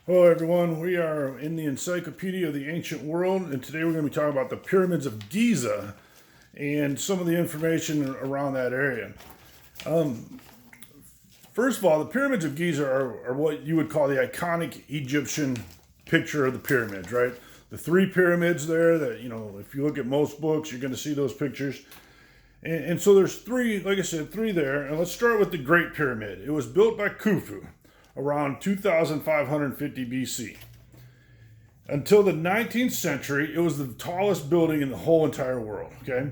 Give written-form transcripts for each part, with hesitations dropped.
Hello everyone, we are in the Encyclopedia of the Ancient World, and today we're going to be talking about the pyramids of Giza and some of the information around that area. First of all, the pyramids of Giza are what you would call the iconic Egyptian picture of the pyramids, right? The three pyramids there that, if you look at most books, you're going to see those pictures. And so there's three, like I said, three there. And let's start with the Great Pyramid. It was built by Khufu around 2550 BC. Until the 19th century, it was the tallest building in the whole entire world, okay?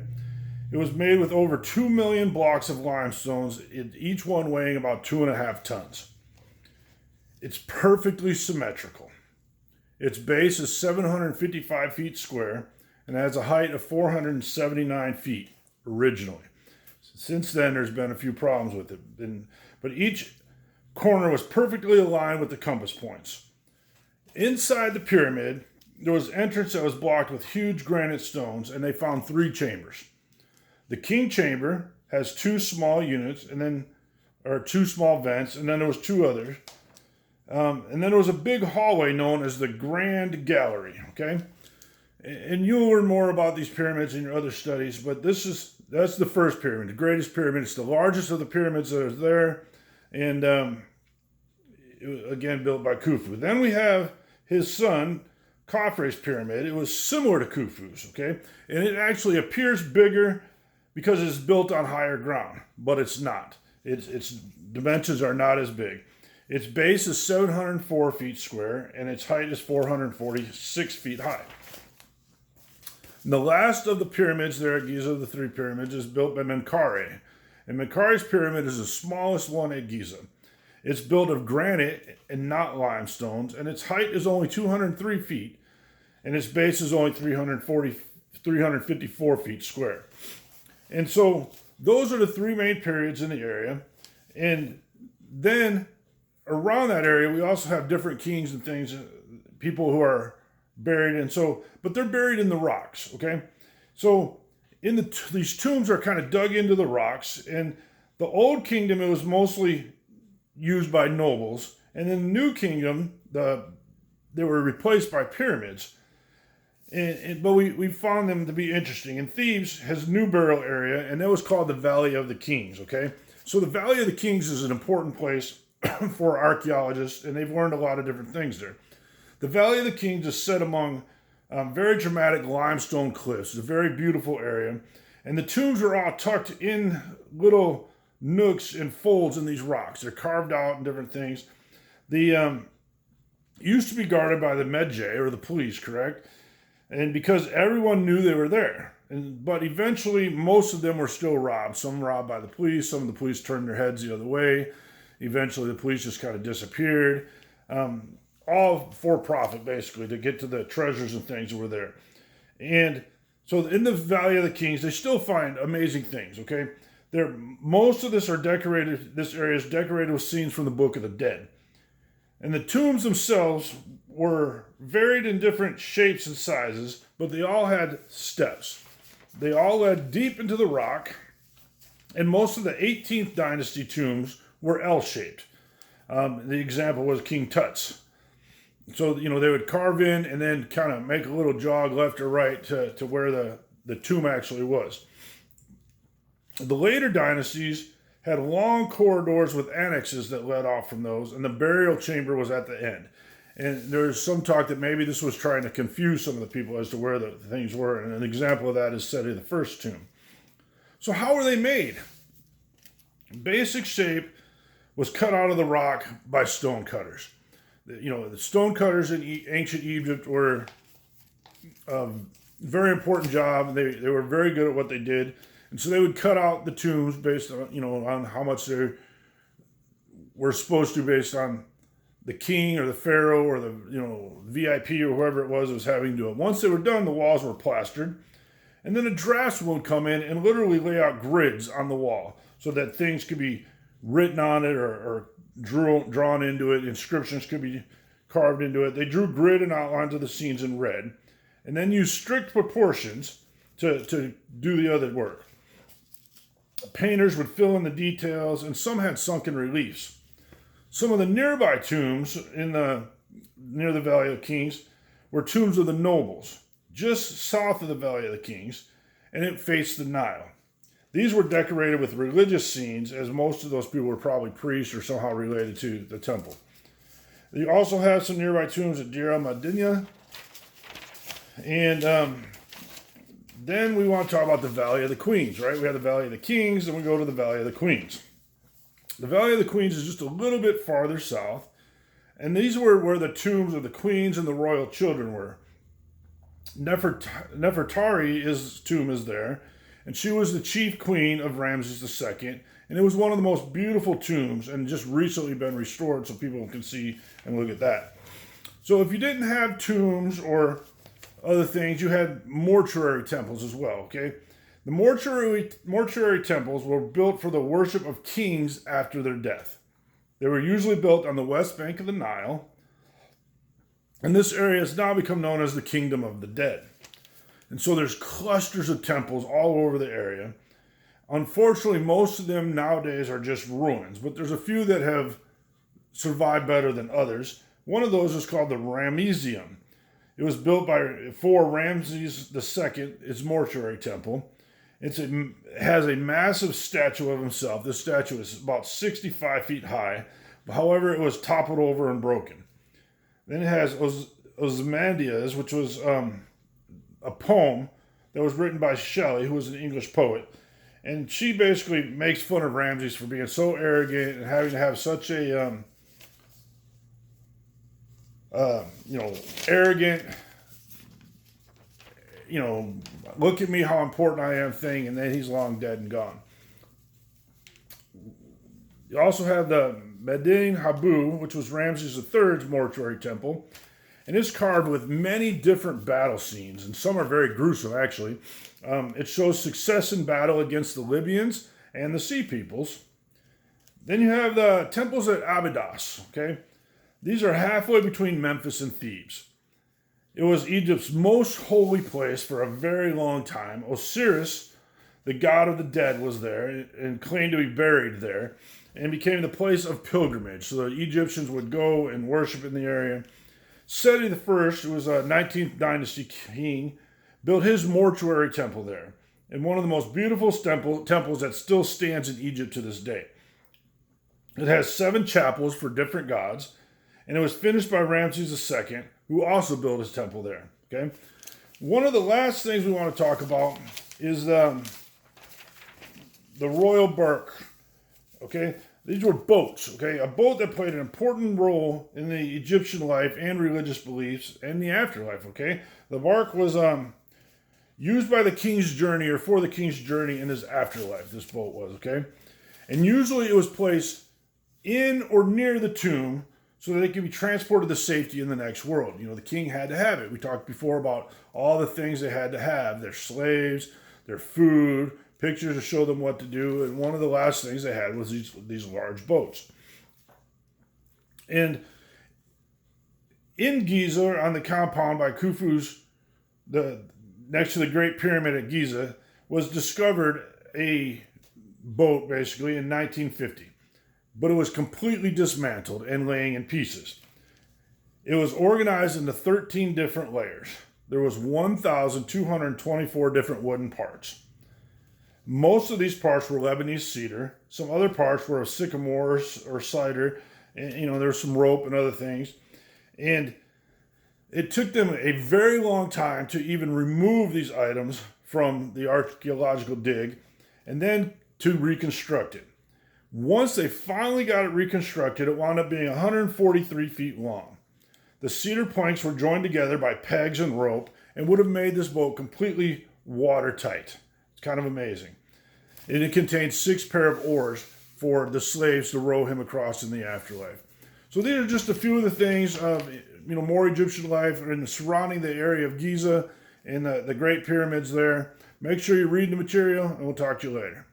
It was made with over 2 million blocks of limestones, each one weighing about 2.5 tons. It's perfectly symmetrical. Its base is 755 feet square and has a height of 479 feet originally. Since then, there's been a few problems with it, but each corner was perfectly aligned with the compass points. Inside the pyramid, there was an entrance that was blocked with huge granite stones, and they found 3 chambers. The king chamber has 2 small units, or 2 small vents, and then there was 2 others. And then there was a big hallway known as the Grand Gallery. Okay, and you'll learn more about these pyramids in your other studies, but that's the first pyramid, the greatest pyramid. It's the largest of the pyramids that are there, and again built by Khufu. Then we have his son Khafre's pyramid. It was similar to Khufu's, okay, and it actually appears bigger because it's built on higher ground, but it's not. Its dimensions are not as big. Its base is 704 feet square, and its height is 446 feet high. And the last of the pyramids there at Giza, the 3 pyramids, is built by Menkaure. And Menkare's pyramid is the smallest one at Giza. It's built of granite and not limestones, and its height is only 203 feet, and its base is only 354 feet square. And so those are the 3 main periods in the area. And then around that area, we also have different kings and things, people who are buried, but they're buried in the rocks, okay? So these tombs are kind of dug into the rocks, and the old kingdom, it was mostly used by nobles, and in the new kingdom, they were replaced by pyramids. But we found them to be interesting. And Thebes has a new burial area, and that was called the Valley of the Kings, okay? So the Valley of the Kings is an important place for archaeologists, and they've learned a lot of different things there. The Valley of the Kings is set among very dramatic limestone cliffs. It's a very beautiful area. And the tombs are all tucked in little nooks and folds in these rocks. They're carved out and different things. The used to be guarded by the Medjay, or the police, correct? And because everyone knew they were there. But eventually, most of them were still robbed. Some robbed by the police. Some of the police turned their heads the other way. Eventually, the police just kind of disappeared. All for profit, basically, to get to the treasures and things that were there. And so in the Valley of the Kings, they still find amazing things, okay? Most of this area is decorated with scenes from the Book of the Dead. And the tombs themselves were varied in different shapes and sizes, but they all had steps. They all led deep into the rock, and most of the 18th dynasty tombs were L-shaped. The example was King Tut's. So, they would carve in and then kind of make a little jog left or right to where the tomb actually was. The later dynasties had long corridors with annexes that led off from those, and the burial chamber was at the end. And there's some talk that maybe this was trying to confuse some of the people as to where the things were, and an example of that is set in the first tomb. So how were they made? Basic shape was cut out of the rock by stone cutters. The stone cutters in ancient Egypt were a very important job. They were very good at what they did. And so they would cut out the tombs based on, on how much they were supposed to, based on the king or the pharaoh or the, VIP or whoever it was having to do it. Once they were done, the walls were plastered. And then a draftsman would come in and literally lay out grids on the wall so that things could be written on it or drawn into it. Inscriptions could be carved into it. They drew grid and outlines of the scenes in red, and then used strict proportions to do the other work. Painters would fill in the details, and some had sunken reliefs. Some of the nearby tombs in the near the Valley of the Kings, were tombs of the nobles, just south of the Valley of the Kings, and it faced the Nile. These were decorated with religious scenes, as most of those people were probably priests or somehow related to the temple. You also have some nearby tombs at Deir al-Medina. And then we want to talk about the Valley of the Queens, right? We have the Valley of the Kings, and we go to the Valley of the Queens. The Valley of the Queens is just a little bit farther south, and these were where the tombs of the queens and the royal children were. Nefertari's tomb is there, and she was the chief queen of Ramses II, and it was one of the most beautiful tombs, and just recently been restored so people can see and look at that. So if you didn't have tombs or other things, you had mortuary temples as well, okay? The mortuary temples were built for the worship of kings after their death. They were usually built on the west bank of the Nile, and this area has now become known as the Kingdom of the Dead. And so there's clusters of temples all over the area. Unfortunately, most of them nowadays are just ruins, but there's a few that have survived better than others. One of those is called the Ramesseum. It was built for Ramses II, its mortuary temple. It has a massive statue of himself. This statue is about 65 feet high. However, it was toppled over and broken. Then it has Ozymandias, which was a poem that was written by Shelley, who was an English poet. And she basically makes fun of Ramses for being so arrogant and having to have such a, arrogant, look at me how important I am thing, and then he's long dead and gone. You also have the Medine Habu, which was Ramses III's mortuary temple, and it's carved with many different battle scenes, and some are very gruesome, actually. It shows success in battle against the Libyans and the Sea Peoples. Then you have the temples at Abydos, okay? These are halfway between Memphis and Thebes. It was Egypt's most holy place for a very long time. Osiris, the god of the dead, was there and claimed to be buried there, and became the place of pilgrimage. So the Egyptians would go and worship in the area. Seti I, who was a 19th dynasty king, built his mortuary temple there, and one of the most beautiful temples that still stands in Egypt to this day. It has 7 chapels for different gods, and it was finished by Ramses II, who also built his temple there. Okay, one of the last things we want to talk about is the royal bark. Okay, these were boats. Okay, a boat that played an important role in the Egyptian life and religious beliefs and the afterlife. Okay, the bark was used by the king's journey or for the king's journey in his afterlife. This boat was okay, and usually it was placed in or near the tomb, so that it could be transported to safety in the next world. The king had to have it. We talked before about all the things they had to have. Their slaves, their food, pictures to show them what to do. And one of the last things they had was these large boats. And in Giza, on the compound by Khufu's, next to the Great Pyramid at Giza, was discovered a boat, basically, in 1950. But it was completely dismantled and laying in pieces. It was organized into 13 different layers. There was 1,224 different wooden parts. Most of these parts were Lebanese cedar. Some other parts were of sycamore or cider. And, there was some rope and other things. And it took them a very long time to even remove these items from the archaeological dig and then to reconstruct it. Once they finally got it reconstructed, it wound up being 143 feet long. The cedar planks were joined together by pegs and rope and would have made this boat completely watertight. It's kind of amazing. And it contained 6 pair of oars for the slaves to row him across in the afterlife. So these are just a few of the things of more Egyptian life and surrounding the area of Giza and the Great Pyramids there. Make sure you read the material, and we'll talk to you later.